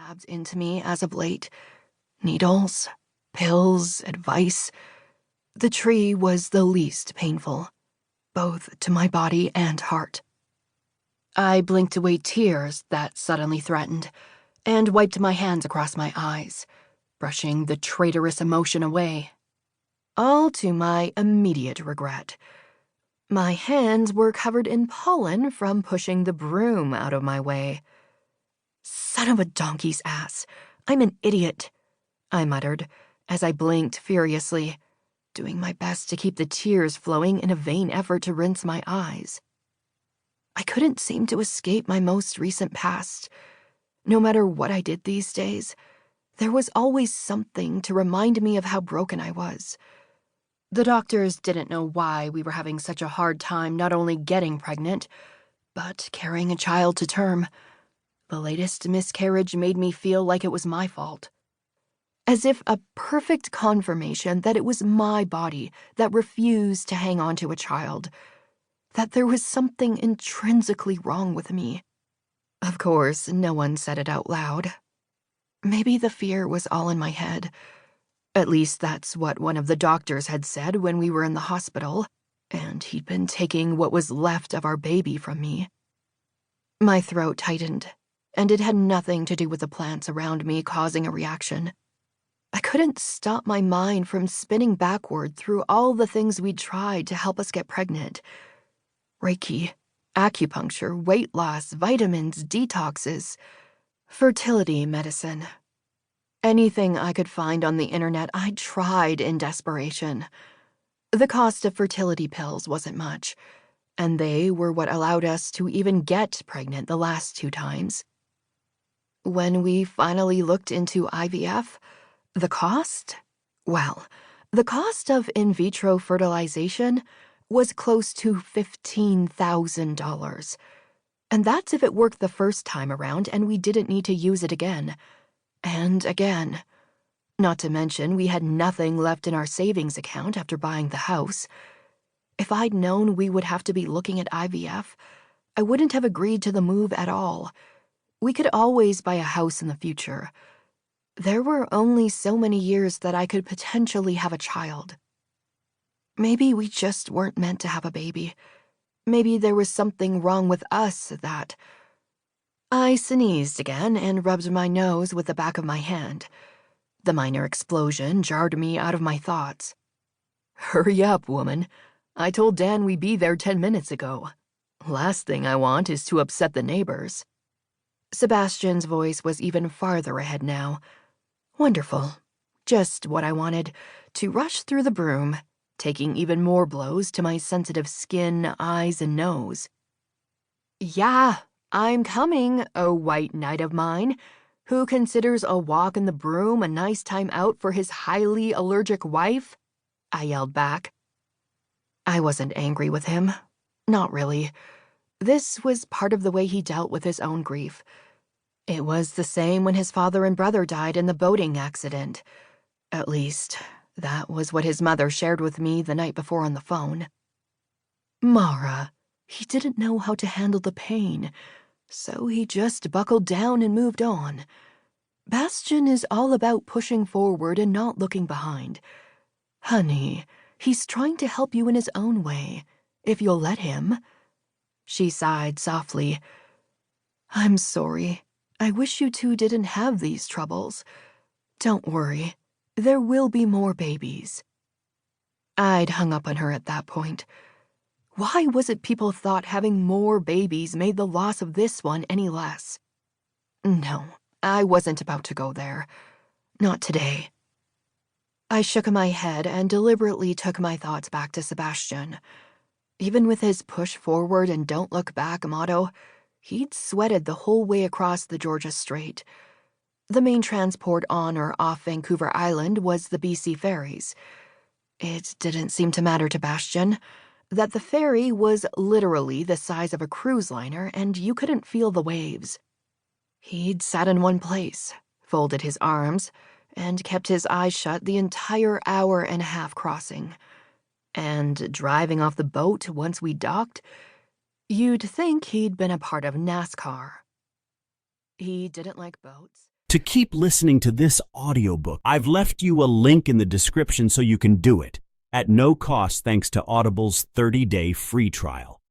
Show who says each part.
Speaker 1: jabbed into me as of late. Needles, pills, advice. The tree was the least painful, both to my body and heart. I blinked away tears that suddenly threatened, and wiped my hands across my eyes, brushing the traitorous emotion away. All to my immediate regret. My hands were covered in pollen from pushing the broom out of my way. Son of a donkey's ass. I'm an idiot, I muttered as I blinked furiously, doing my best to keep the tears flowing in a vain effort to rinse my eyes. I couldn't seem to escape my most recent past. No matter what I did these days, there was always something to remind me of how broken I was. The doctors didn't know why we were having such a hard time not only getting pregnant, but carrying a child to term. The latest miscarriage made me feel like it was my fault. As if a perfect confirmation that it was my body that refused to hang on to a child, that there was something intrinsically wrong with me. Of course, no one said it out loud. Maybe the fear was all in my head. At least that's what one of the doctors had said when we were in the hospital, and he'd been taking what was left of our baby from me. My throat tightened, and it had nothing to do with the plants around me causing a reaction. I couldn't stop my mind from spinning backward through all the things we'd tried to help us get pregnant. Reiki, acupuncture, weight loss, vitamins, detoxes, fertility medicine. Anything I could find on the internet, I tried in desperation. The cost of fertility pills wasn't much, and they were what allowed us to even get pregnant the last 2 times. When we finally looked into IVF, the cost? Well, the cost of in vitro fertilization was close to $15,000. And that's if it worked the first time around and we didn't need to use it again. And again. Not to mention, we had nothing left in our savings account after buying the house. If I'd known we would have to be looking at IVF, I wouldn't have agreed to the move at all. We could always buy a house in the future. There were only so many years that I could potentially have a child. Maybe we just weren't meant to have a baby. Maybe there was something wrong with us that... I sneezed again and rubbed my nose with the back of my hand. The minor explosion jarred me out of my thoughts. Hurry up, woman. I told Dan we'd be there 10 minutes ago. Last thing I want is to upset the neighbors. Sebastian's voice was even farther ahead now. Wonderful. Just what I wanted, to rush through the broom, taking even more blows to my sensitive skin, eyes, and nose. Yeah, I'm coming, oh white knight of mine, who considers a walk in the broom a nice time out for his highly allergic wife, I yelled back. I wasn't angry with him. Not really. This was part of the way he dealt with his own grief. It was the same when his father and brother died in the boating accident. At least, that was what his mother shared with me the night before on the phone. Mara, he didn't know how to handle the pain, so he just buckled down and moved on. Bastian is all about pushing forward and not looking behind. Honey, he's trying to help you in his own way, if you'll let him. She sighed softly. I'm sorry. I wish you two didn't have these troubles. Don't worry. There will be more babies. I'd hung up on her at that point. Why was it people thought having more babies made the loss of this one any less? No, I wasn't about to go there. Not today. I shook my head and deliberately took my thoughts back to Sebastian. Even with his push forward and don't look back motto, he'd sweated the whole way across the Georgia Strait. The main transport on or off Vancouver Island was the BC ferries. It didn't seem to matter to Bastian that the ferry was literally the size of a cruise liner and you couldn't feel the waves. He'd sat in one place, folded his arms, and kept his eyes shut the entire hour-and-a-half crossing. And driving off the boat once we docked, you'd think he'd been a part of NASCAR. He didn't like boats.
Speaker 2: To keep listening to this audiobook, I've left you a link in the description so you can do it, at no cost thanks to Audible's 30-day free trial.